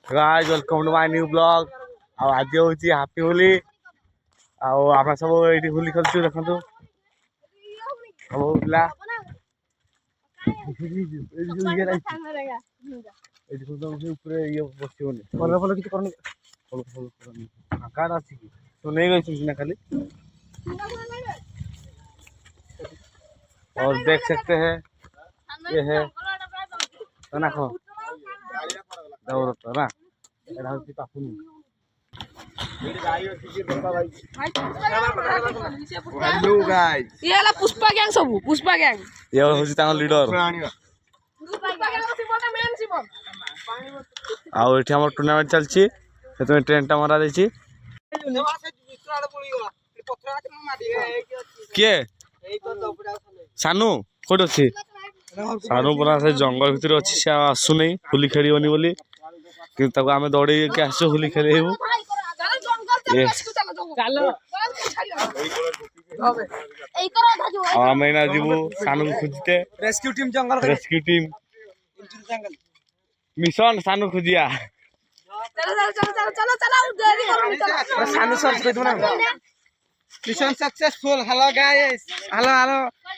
Guys welcome to my new blog. आज होची happy Holi आप सब ये होली खेलु देखु सब पिला खाली और देख सकते हैं ये है ना खो ना हेलो गाइस ये वाला पुष्पा गैंग सब पुष्पा गैंग ये होची तांग लीडर पुष्पा गैंग से बोला मेन जीवन आ एठी हमर टूर्नामेंट चलची सेतमे ट्रेन टा मारा जाईची के सानू कोड अछि सानू परा से जंगल भीतर अछि से आसु नै होली खेलिबनी बोली कि तब आमे दौड़े के आसु होली खेलेबू आमे ना जीवू सानू को खोजते रेस्क्यू टीम जंगल रेस्क्यू टीम मिशन सानू खोजिया चलो सानू सर्च कर दो ना mission successful hello guys hello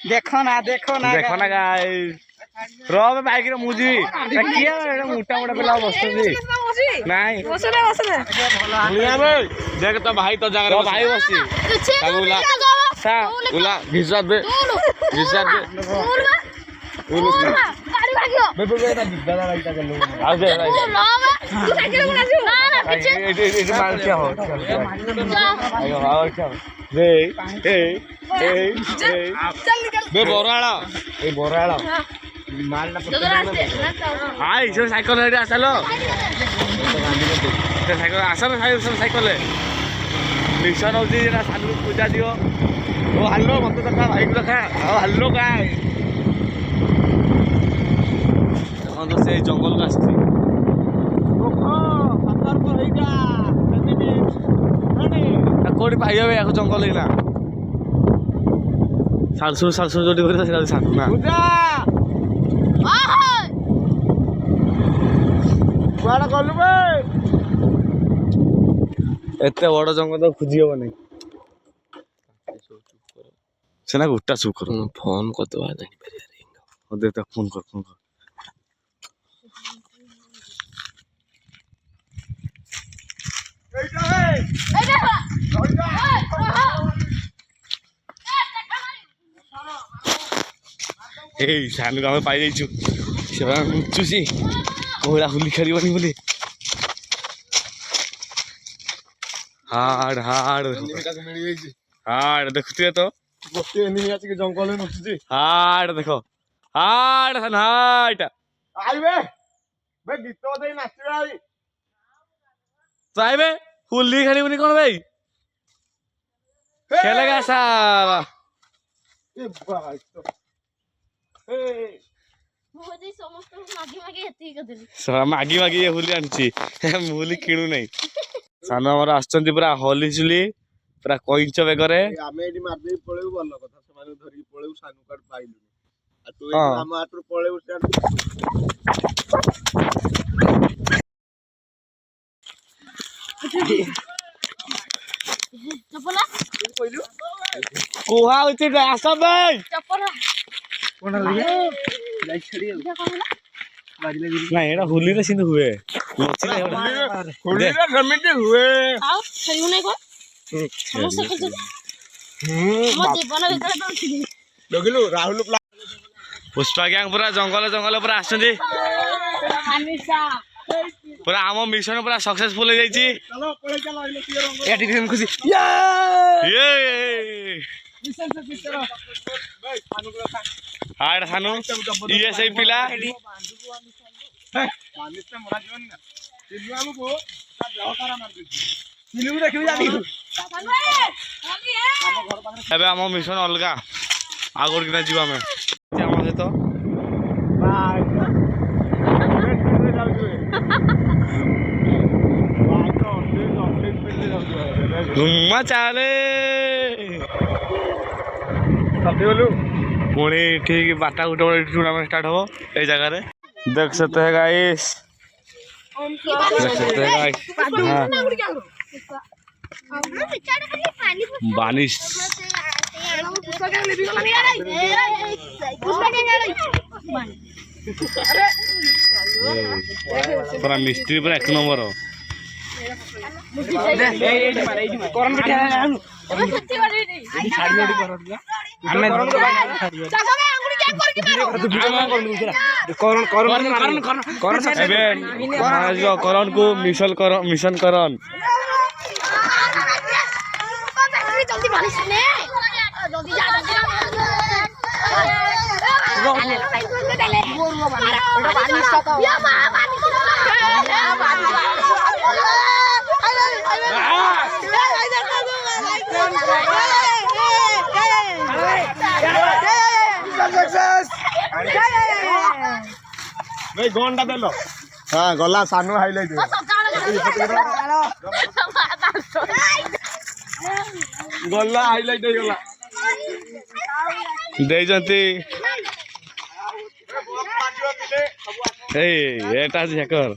देखो ना देखो ना गाइस रोब बाइक रे मुजी किया मोटा मोटा पिला बसती नहीं बसले मुनिया बे देख तो भाई तो जगह भाई बसी तागुला सा उला घिसा दे गाड़ी भागियो बे ना दिग्गला लाइटा कर लो आ दे भाई तू साइकिल गुना छु ना पीछे ये मार क्या हो आयो आओ क्या रे ए चल निकल बे बोराड़ा ए बोराड़ा मारना हाय जो साइकिल रेडी आसलो साइकिल आसलो साइकिल मिशन होची जेना सानू पूजा दियो ओ हल्लो मत देखा भाई को देखा ओ हल्लो गाय हम तो से जंगल का आसी ओखो पत्थर को होइगा कति कोडी पाइयो बे जंगल लेना सालसु जोडी करे से सानू ना कुआड़ा गलु बे एते बड़ जंगल तो खोजी हो नहीं सेना गुट्टा चुप करो फोन को तो आदा नहीं परिया रेंगा ओ दे फोन कर ए सानू गाँव पाई जाइछु सेवा मुचुसी कोहड़ा होली खेलिबनी बोली हाड़ देखते तो गोटे एनिमी आछि के जंगल में नछुजी हाड़ देखो हाड़ हनाट आइबे बे गीत दे नाचबे आई तो आइबे होली खेलिबनी कोन भाई खेलेगा साला ए भाई तो मोदी समस्त मागी हेती कदली साला मागी ये होली आनची होली किणु नै सानो हमर आछंती पूरा होली चुली पूरा कोइंच बेगरे आमे एडी मार दे पळेउ बल्ल कथा समान धरि पळेउ सानु कार्ड पाइलु आ तू हाँ। हम आटू पळेउ स्टार्ट चपला कइलु कोहा होती आसा बे चपला कोन लिया लाइट छड़ी बाजले ना एडा होली रे सिंध हुए लचले होली रे गमिटे हुए आओ खेलु नै को समस्त खेल मो जीवन भीतर पहुंची लगिलु राहुल पुष्पा गैंग पूरा जंगल पूरा आछंती अनिशा पूरा आम मिशन पूरा सक्सेसफुल हो जाइची चलो पळे चलो इलो पियो रंग ए टीम खुशी ये मिशन से करो भाई सानु को खा हाड़ सानू ये सही पिला मानिस से मोरा जीवन ना दिलु हमको का देहकारा मार दे दिलु देखि जानी एबे आम मिशन अलगा आगोड़ किना जीवा में आम सहित घुमा चाले पुणी ठीक बाटा गुटे टूर्नामेंट स्टार्ट हो ए जगह देख सकते हैं गाइस सकते हैं गाइस। बानिश पूरा मिस्त्री पूरा एक नंबर हो। करण को मिशन करण भाई गंडा देलो हाँ गला सानू हाइलाइट गला हाइलाइट गला देजंती एटा जेकर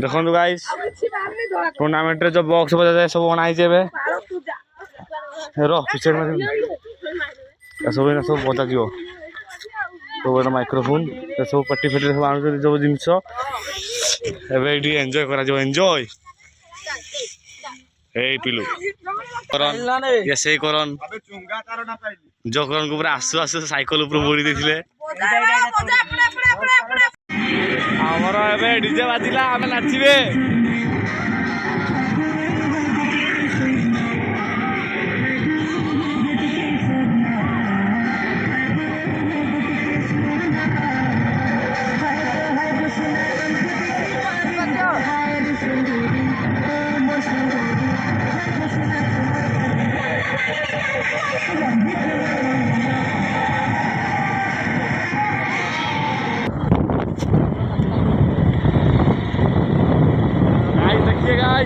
देखो गाइस टूर्नामेंट रे जो बॉक्स बजा जाए सब बनाई जेबे रो पीछे में सब बजा दियो सब माइक्रोफोन सब पट्टी फेटी सब आनु सब जिनस एबे एंजॉय करा जो एंजॉय ए पिलू करन ये से करन जो करन को पूरा आसु आसु साइकिल ऊपर मोड़ी देथिले हमर एबे डीजे बाजिला हम नाचिबे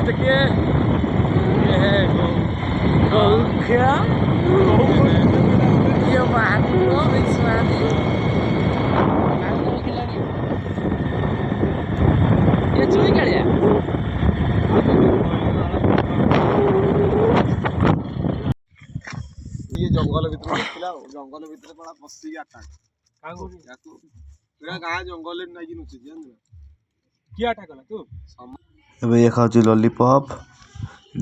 देखिए ये है ये चुई काढ़िया ये जंगल भीतर जंगल भीतर बड़ा पसी आटा पूरा गाँ जंगल में नहीं नुची क्या आटा कला तू ଏବେ ଇଏ ଖାଉଛି ଲଲିପପ୍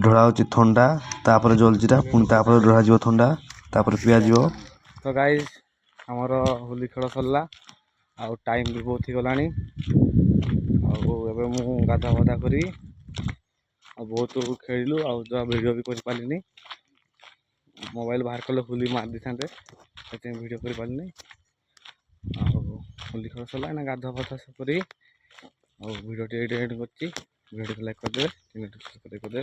ଢଳା ହେଉଛି ଥଣ୍ଡା ତାପରେ ଜଲଜିରା ପୁଣି ତାପରେ ଢଳା ଯିବ ଥଣ୍ଡା ତାପରେ ପିଆଯିବ। ତ ଗାଇସ୍ ଆମର ହୋଲି ଖେଳ ସରିଲା ଆଉ ଟାଇମ୍ ବି ବହୁତ ହେଇଗଲାଣି ଆଉ ଏବେ ମୁଁ ଗାଧା ପାଧା କରି ଆଉ ବହୁତ ଖେଳିଲୁ ଆଉ ଯାହା ଭିଡ଼ିଓ ବି କରିପାରିଲିନି ମୋବାଇଲ ବାହାର କଲେ ହୋଲି ମାରି ଦେଇଥାନ୍ତେ ସେଥିପାଇଁ ଭିଡ଼ିଓ କରିପାରିଲିନି ଆଉ ହୋଲି ଖେଳ ସରିଲା ନା ଗାଧା ପାଧା କରି ଆଉ ଭିଡ଼ିଓଟି ଏଇଠି ଏଣ୍ଡ କରିଛି। वीडियो को लाइक कर दे, चैनल को सब्सक्राइब कर दे।